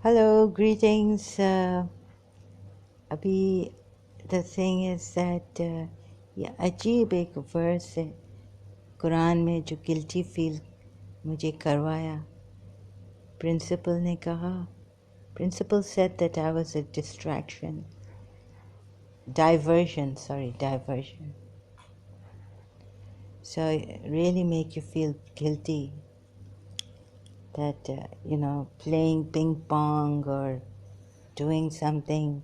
Hello, greetings. अभी the thing is that ये अजीब एक verse है कुरान में जो guilty feel मुझे करवाया. Principal ने कहा, Principal said that I was a distraction, diversion. So it really make you feel guilty that playing ping pong or doing something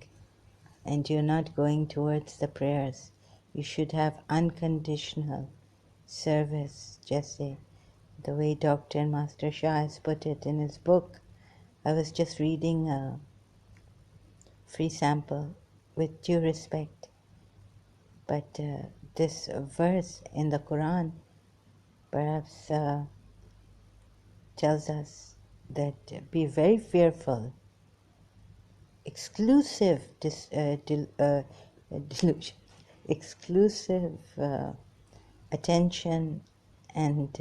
and you're not going towards the prayers. You should have unconditional service, Jesse, the way Dr. and Master Shah has put it in his book. I was just reading a free sample with due respect, but this verse in the Quran perhaps tells us that be very fearful, exclusive delusion, exclusive attention and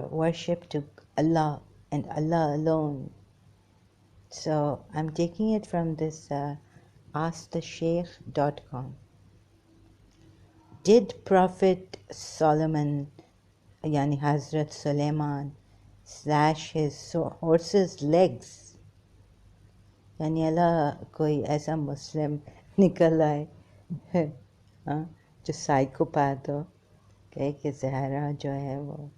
worship to Allah and Allah alone. So I'm taking it from this askthesheikh.com. Did Prophet Solomon, yani Hazrat Suleiman, slash his horse's legs? यानी अल्लाह कोई ऐसा मुस्लिम निकल आए जो psychopath हो, कहे कि ज़हरा जो है वो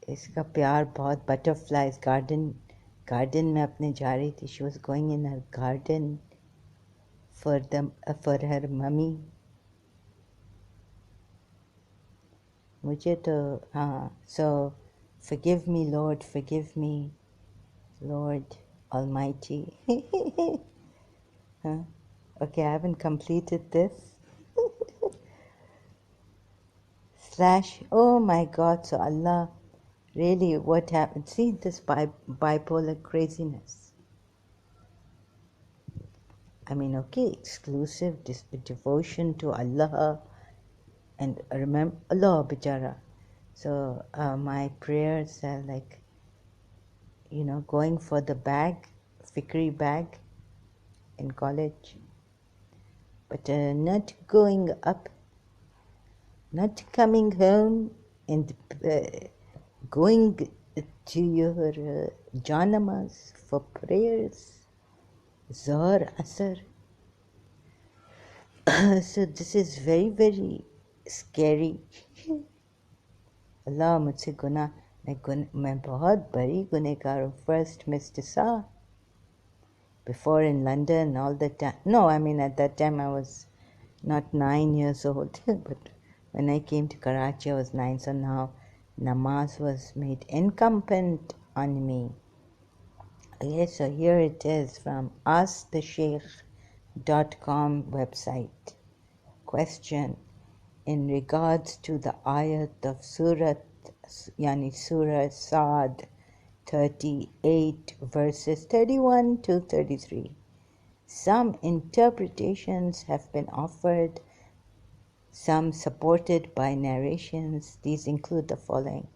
इसका प्यार बहुत बटरफ्लाइज गार्डन में अपने जा रही थी. She was going in her garden for her mummy. मुझे तो हाँ. सो forgive me Lord, forgive me Lord Almighty. huh? Okay, I haven't completed this. Slash, oh my God, so Allah, really what happened? See this bipolar craziness. I mean, okay, exclusive devotion to Allah and remember Allah bichara. So my prayers are like, going for the bag, fikri bag in college, but not going up, not coming home and going to your janamas for prayers, Zohar, Asr. So this is very, very scary. Allah मुझसे गुनाह मैं बहुत बड़ी गुनहगार हूँ. First Mr. Sa, before in London all the time. No, I mean at that time I was not 9 years old, but when I came to Karachi I was 9, so now namaz was made incumbent on me. Okay, so here it is from askthesheikh.com website. Question: in regards to the ayat of Surah Sa'd 38 verses 31 to 33. Some interpretations have been offered, some supported by narrations. These include the following.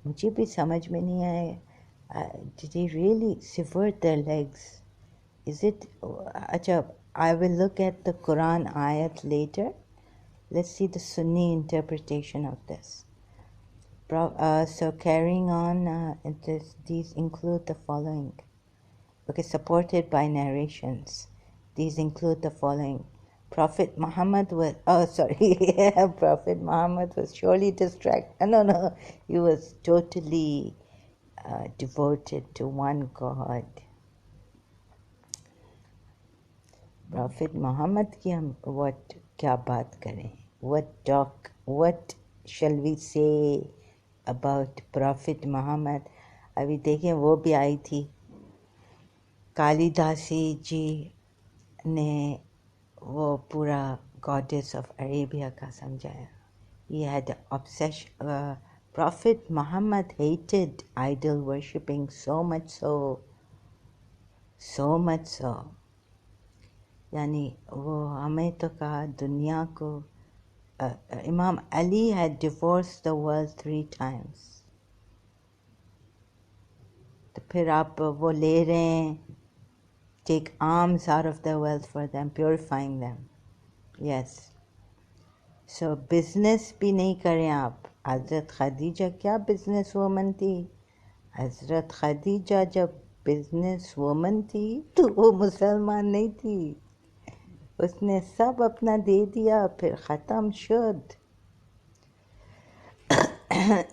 मुझे भी समझ में नहीं आया. Did he really sever their legs? Is it? Acha, I will look at the Quran ayat later. Let's see the Sunni interpretation of this. So carrying on, these include the following. Okay, supported by narrations. These include the following. Prophet Muhammad was, Prophet Muhammad was surely distracted. No, he was totally devoted to one God. Prophet Muhammad की हम क्या बात करें? What shall we say about Prophet Muhammad? अभी देखें वो भी आई थी. कालिदासी जी ने वो पूरा Goddess of Arabia का समझाया. He had obsession. Prophet Muhammad hated idol worshipping so much so. यानी वो हमें तो कहा दुनिया को. Imam Ali had divorced the world 3 times. तो फिर आप वो ले रहे हैं, take alms out of their wealth for them, purifying them. Yes. So business भी नहीं करें आप. हज़रत खदीजा क्या बिजनेस वूमन थी. हज़रत खदीजा जब बिजनेस वूमन थी तो वो मुसलमान नहीं थी. उसने सब अपना दे दिया, फिर ख़त्म शुद्ध.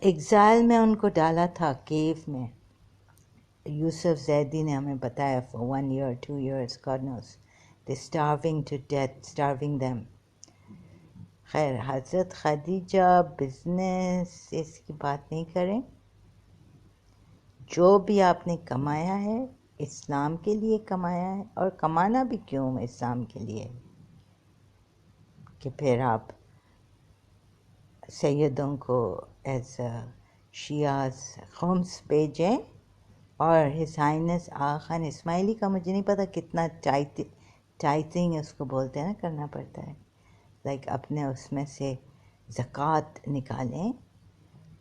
एग्जाइल में उनको डाला था, केव में. यूसुफ जैदी ने हमें बताया, for 1 year, 2 years, God knows, they starving to death, starving them. खैर, हज़रत खदीजा बिजनेस इसकी बात नहीं करें. जो भी आपने कमाया है इस्लाम के लिए कमाया है, और कमाना भी क्यों इस्लाम के लिए, कि फिर आप सैयदों को एज शियास खुम्स भेजें. और हिज हाइनेस आगा खान इस्माइली का मुझे नहीं पता कितना टाइथिंग उसको बोलते हैं ना, करना पड़ता है. लाइक अपने उसमें से ज़कात निकालें.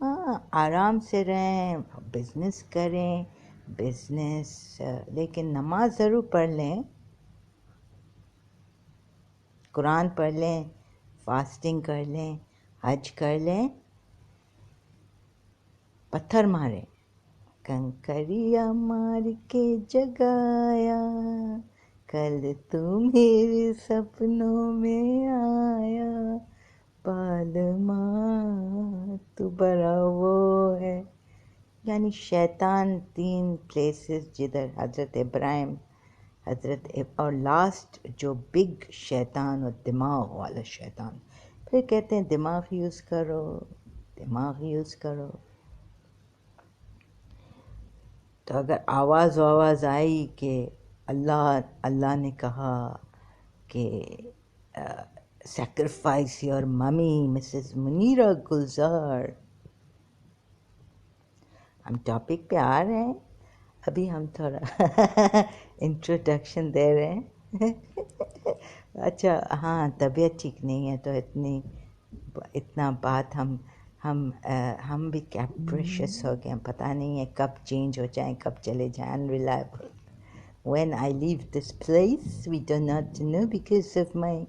हाँ, आराम से रहें, बिजनेस करें, बिजनेस, लेकिन नमाज ज़रूर पढ़ लें, कुरान पढ़ लें, फास्टिंग कर लें, हज कर लें. पत्थर मारें, कंकरिया मार के जगाया, कल तू मेरे सपनों में आया, पालमा तू बड़ा वो है. यानी शैतान 3 प्लेसेस जिधर हज़रत इब्राहिम, और लास्ट जो बिग शैतान, और दिमाग वाला शैतान. फिर कहते हैं दिमाग यूज़ करो, दिमाग यूज़ करो. तो अगर आवाज़ आई कि अल्लाह ने कहा कि sacrifice your mummy Mrs Munira Gulzar. हम टॉपिक पे आ रहे हैं, अभी हम थोड़ा इंट्रोडक्शन दे रहे हैं. अच्छा, हाँ, तबीयत ठीक नहीं है तो इतना बात हम भी कैप्रिशियस हो गए. पता नहीं है कब चेंज हो जाए, कब चले जाए. Unreliable. When I leave this place, we do not know, because of my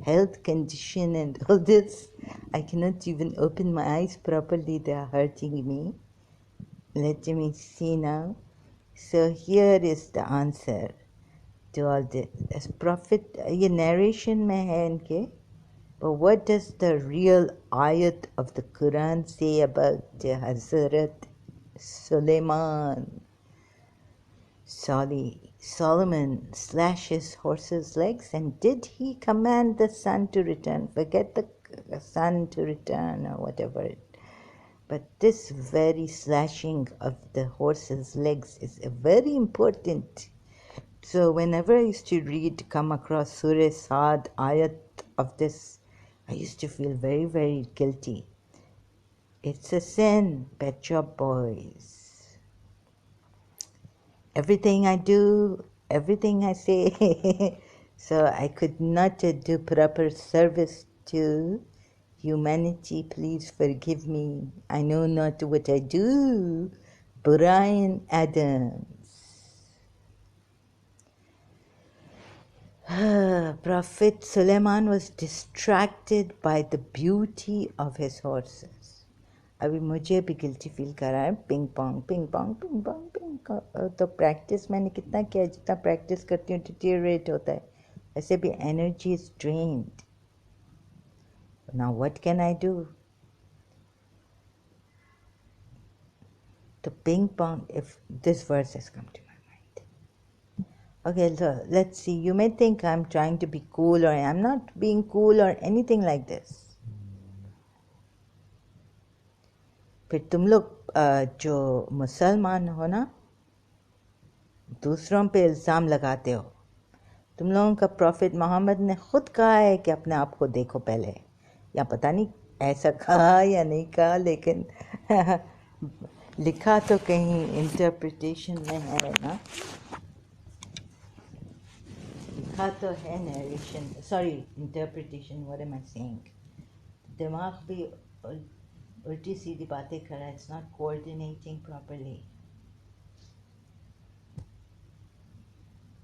health condition and all this. I cannot even open my eyes properly. They are hurting me. Let me see now. So here is the answer to all this. Prophet, ये narration में है इनके. But what does the real ayat of the Quran say about Hazrat Solomon slashes horses' legs, and did he command the sun to return? Forget the sun to return or whatever. But this very slashing of the horse's legs is very important. So whenever I used to come across Surah Saad ayat of this, I used to feel very, very guilty. It's a sin, Pet Shop Boys. Everything I do, everything I say, so I could not do proper service to humanity. Please forgive me. I know not what I do. Brian Adams. Prophet Suleiman was distracted by the beauty of his horses. अभी मुझे भी guilty feel कर रहा है. Ping pong ping pong ping pong ping. तो practice मैंने कितना किया, जितना प्रैक्टिस करती हूँ डिटेरिएट होता है. ऐसे भी energy is drained. Now what can I do? तो ping pong, if this verse has come to my mind. Okay, so let's see. You may think I'm trying to be cool, or I'm not being cool or anything like this. फिर तुम लोग जो मुसलमान हो ना, दूसरों पे इल्ज़ाम लगाते हो. तुम लोगों का प्रॉफिट मोहम्मद ने खुद कहा है कि अपने आप को देखो पहले. या पता नहीं ऐसा कहा या नहीं कहा, लेकिन लिखा तो कहीं इंटरप्रिटेशन में है ना. लिखा तो है narration, sorry interpretation. What am I saying? दिमाग भी उल्टी सीधी बातें कर रहा है. It's not coordinating properly.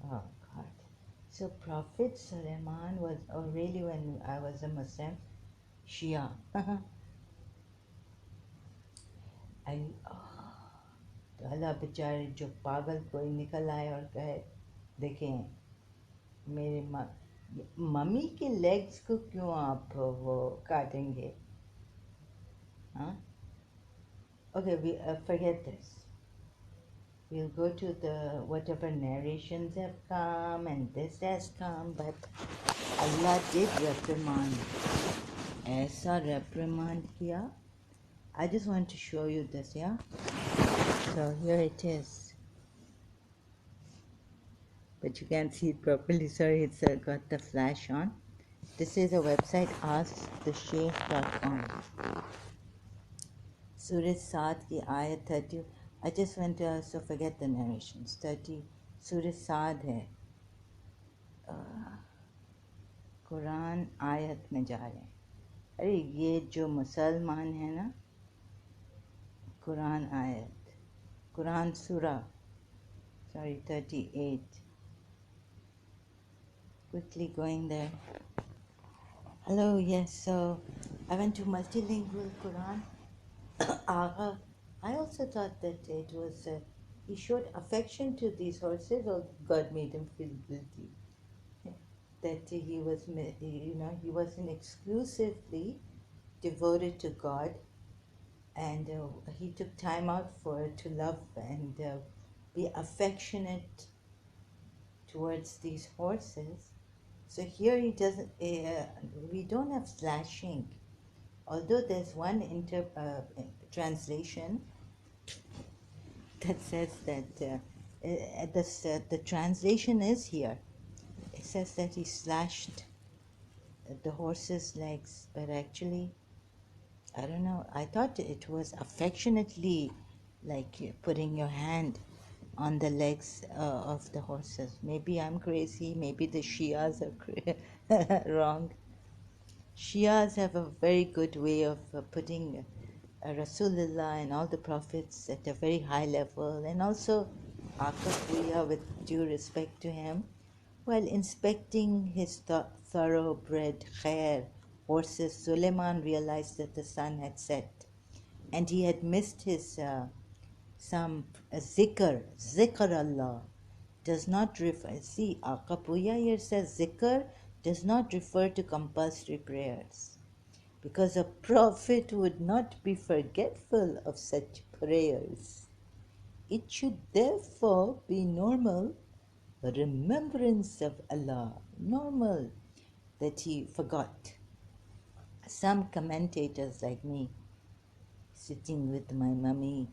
Oh God. So Prophet Suleiman was, oh really, when I was a Muslim, Shia. I, तो अल्लाह बेचारे जो पागल कोई निकल आए और कहे देखें मेरे मम्मी के लेग्स को क्यों आप वो काटेंगे हाँ okay we forget this we'll go to the whatever narrations have come and this has come but Allah did reprimand ऐसा reprimand किया I just want to show you this yeah so here it is but you can't see it properly. Sorry, it's got the flash on. This is a website, askthesheikh.com. Surah Saad ki ayat 30. I just went to also forget the narrations. 30. Surah Saad hai. Quran आयत में जा रहे हैं अरे ये जो मुसलमान है ना कुरान आयत कुरान सूरा sorry 38 quickly going there hello yes so I went to multilingual Quran I also thought that it was he showed affection to these horses or God made him feel guilty that he was he wasn't exclusively devoted to God and he took time out for to love and be affectionate towards these horses so here he doesn't we don't have slashing although there's one translation that says that the translation is here. It says that he slashed the horse's legs, but actually, I don't know. I thought it was affectionately, like putting your hand on the legs of the horses. Maybe I'm crazy. Maybe the Shias are wrong. Shias have a very good way of putting Rasulullah and all the prophets at a very high level, and also Akafuya with due respect to him, while inspecting his thoroughbred khair horses. Suleiman realized that the sun had set, and he had missed his some zikr Allah does not refer, see, Akapuya here says zikr does not refer to compulsory prayers because a prophet would not be forgetful of such prayers. It should therefore be normal remembrance of Allah, normal that he forgot. Some commentators like me, sitting with my mummy,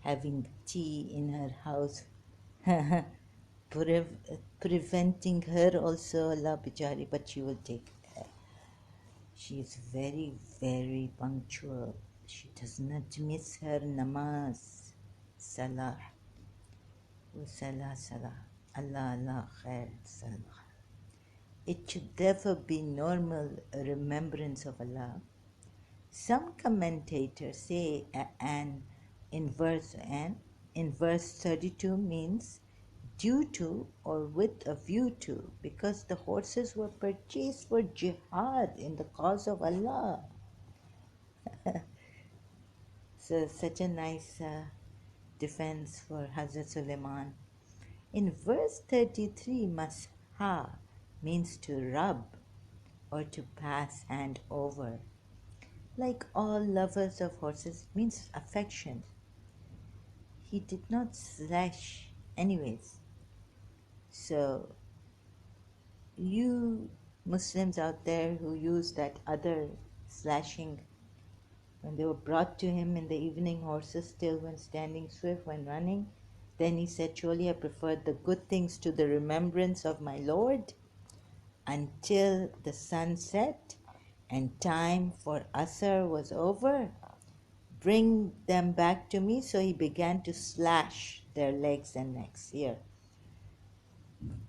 having tea in her house, preventing her also, Allah bichari, but she will take care. She is very, very punctual. She does not miss her namaz. Salah. Salah, salah. Allah, Allah, khair, salah. It should therefore be normal remembrance of Allah. Some commentators say and in verse 32 means due to or with a view to, because the horses were purchased for jihad in the cause of Allah. So such a nice defense for Hazrat Suleiman. In verse 33, masha means to rub or to pass hand over. Like all lovers of horses, it means affection. He did not slash anyways. So you Muslims out there who use that other slashing, when they were brought to him in the evening, horses still when standing swift, when running, then he said, surely I preferred the good things to the remembrance of my Lord until the sun set and time for Asr was over. Bring them back to me. So he began to slash their legs and necks here.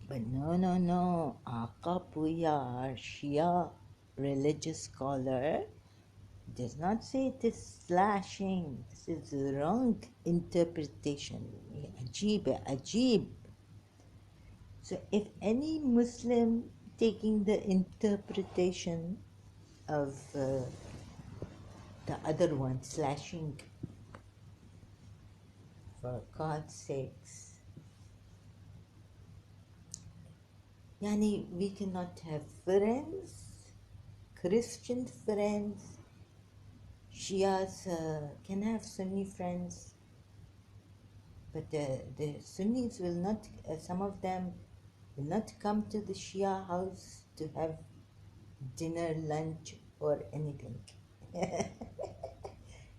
But no. Aka Puya, our Shia religious scholar, does not say it is slashing. This is wrong interpretation. Ajib. So if any Muslim taking the interpretation of the other one, slashing for God's sakes, yani we cannot have friends, Christian friends, Shias can have Sunni friends, but the Sunnis will not, some of them will not come to the Shia house to have dinner, lunch, or anything.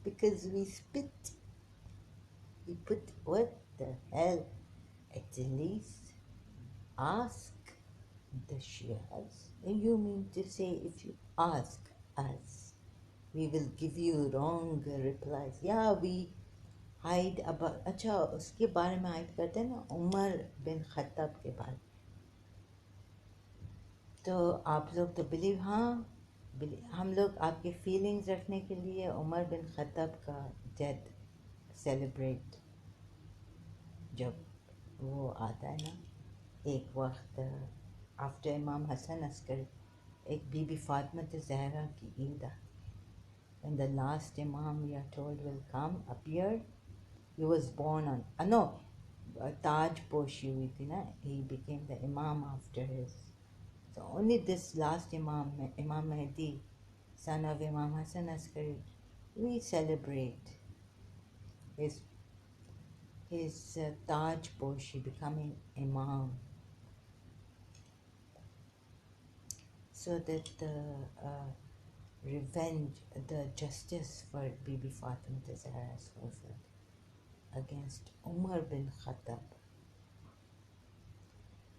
Because we spit, we put, what the hell? At least ask the Shias. You mean to say if you ask us, we will give you wrong replies? Yeah, we hide अब अच्छा उसके बारे में hide करते हैं ना Umar bin Khattab के बारे में तो आप लोग तो बिलीव हाँ हम लोग आपके फीलिंग्स रखने के लिए उमर बिन खत्ताब का डेथ सेलिब्रेट जब वो आता है ना एक वक्त आफ्टर इमाम हसन अस्कर एक बीबी फातिमा ज़हरा की ईद आती when the last imam we are told will come appear. He was born on no Taj poshi hui thi na. He became the imam after his. So only this last imam, Imam Mahdi, son of Imam Hassan Askari, we celebrate his Taj poshi becoming imam, so that the revenge, the justice for Bibi Fatima Zahra is fulfilled against Umar bin Khattab.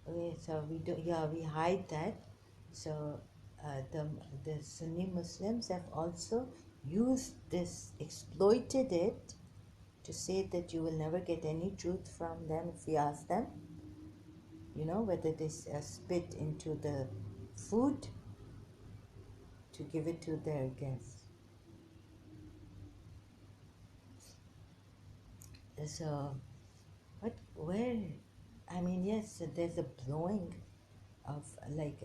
Okay, so we do, yeah, we hide that. So the Sunni Muslims have also used this, exploited it to say that you will never get any truth from them if we ask them, you know, whether they spit into the food to give it to their guests. So, where, I mean, yes, there's a blowing of like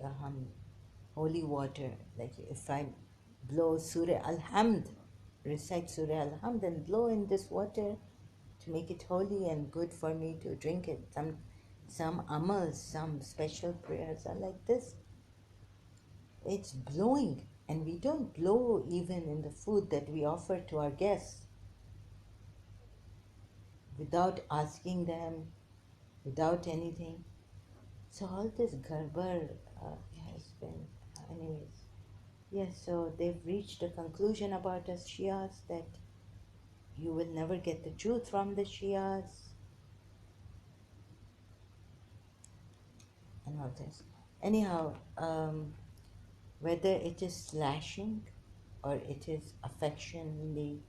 holy water. Like if I blow Surah Al-Hamd, recite Surah Al-Hamd and blow in this water to make it holy and good for me to drink it. Some amals, some special prayers are like this. It's blowing, and we don't blow even in the food that we offer to our guests without asking them, without anything. So all this garbar has been, anyways. Yes, so they've reached a conclusion about us Shias that you will never get the truth from the Shias and all this. Anyhow, whether it is slashing or it is affectionately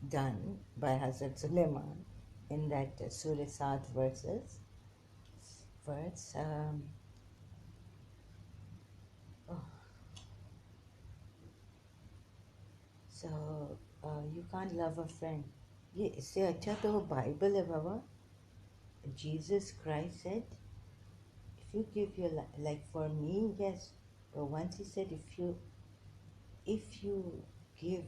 done by Hazrat Suleiman in that Surah Sad verse, oh, so you can't love a friend. ये इससे अच्छा तो वो Bible है बाबा. Jesus Christ said, if you give your like for me, yes, but once he said, if you give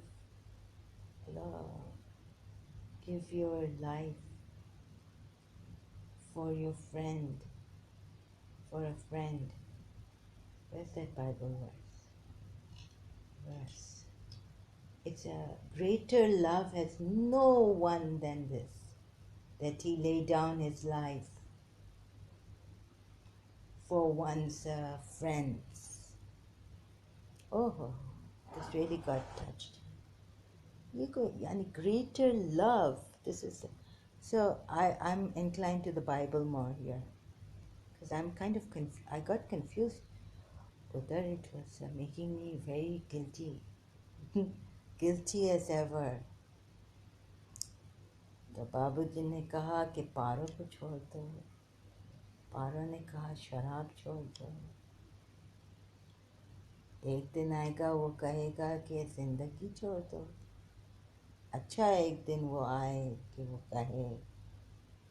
give your life for your friend, for a friend. Where's that Bible verse? It's a greater love has no one than this, that he lay down his life for one's friends. Oh, this really got touched. You go, yani greater love. This is so. I'm inclined to the Bible more here because I'm kind of I got confused whether it was making me very guilty, guilty as ever. तो बाबूजी ने कहा कि पारों को छोड़ दो. पारों ने कहा शराब छोड़ दो. एक दिन आएगा वो कहेगा कि जिंदगी छोड़ दो. अच्छा एक दिन वो आए कि वो कहे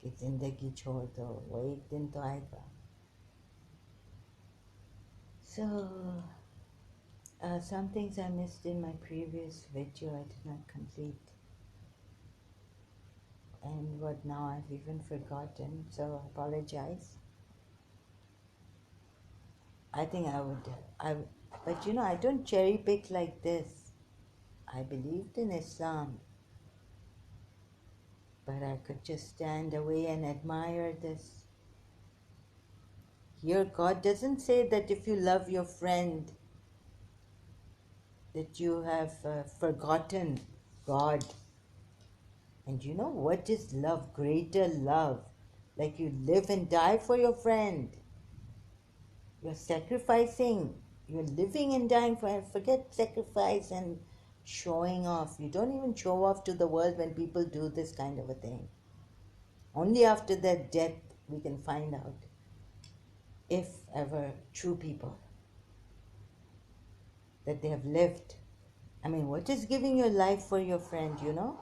कि जिंदगी छोड़ दो वो एक दिन तो आएगा. So some things I missed in my previous video I did not complete, and what now I've even forgotten, so apologize. I think but you know, I don't cherry pick like this. I believed in Islam, but I could just stand away and admire this. Here, God doesn't say that if you love your friend, that you have forgotten God. And you know what is love? Greater love. Like you live and die for your friend. You're sacrificing. You're living and dying for it. Forget sacrifice and showing off. You don't even show off to the world when people do this kind of a thing. Only after their death we can find out if ever true people that they have lived. I mean, what is giving your life for your friend, you know?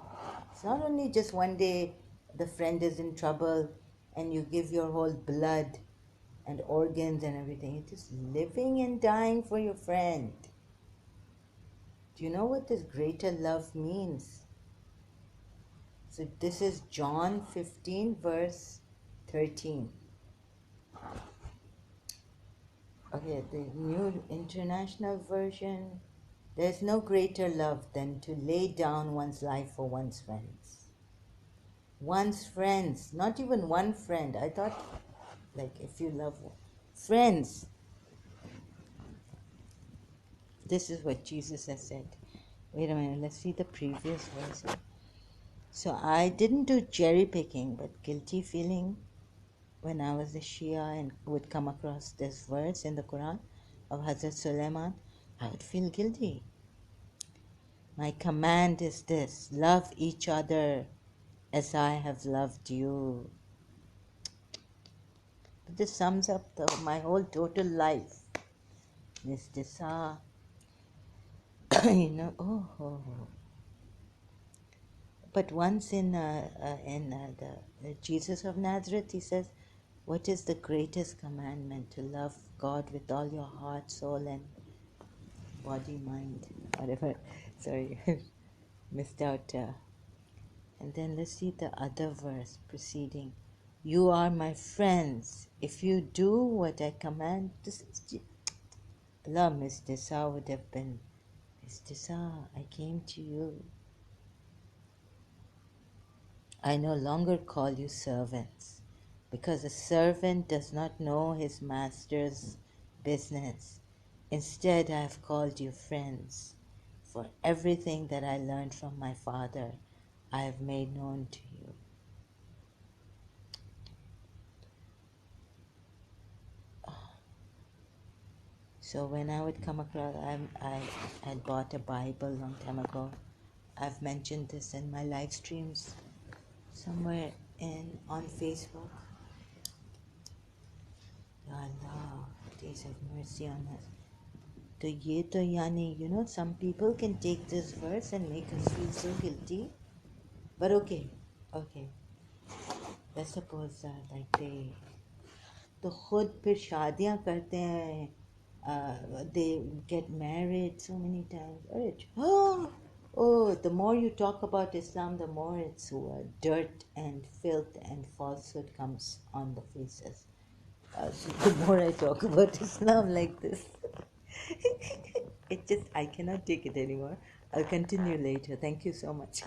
It's not only just one day the friend is in trouble and you give your whole blood and organs and everything. It is living and dying for your friend. Do you know what this greater love means? So this is John 15 verse 13. Okay, the New International Version. There's no greater love than to lay down one's life for one's friends. One's friends, not even one friend. I thought, like, if you love friends, this is what Jesus has said. Wait a minute, let's see the previous verse. So I didn't do cherry picking, but guilty feeling when I was a Shia and would come across this verse in the Quran of Hazrat Sulaiman, I would feel guilty. My command is this: love each other as I have loved you. This sums up my whole total life. Mr. Sa, you know, But once in the Jesus of Nazareth, he says, what is the greatest commandment? To love God with all your heart, soul, and body, mind, whatever. Sorry, missed out. And then let's see the other verse preceding. You are my friends if you do what I command. This is Allah, Mr. Sa would have been, Mr. Sa, I came to you. I no longer call you servants, because a servant does not know his master's business. Instead, I have called you friends, for everything that I learned from my father, I have made known to you. So when I would come across, I had bought a Bible a long time ago. I've mentioned this in my live streams somewhere on Facebook. Ya Allah, please have mercy on us. So ye to yani, you know, some people can take this verse and make us feel so guilty. But okay. Let's suppose like they तो खुद फिर शादियां करते हैं, they get married so many times. Oh, the more you talk about Islam, the more it's dirt and filth and falsehood comes on the faces. So the more I talk about Islam like this, I cannot take it anymore. I'll continue later. Thank you so much.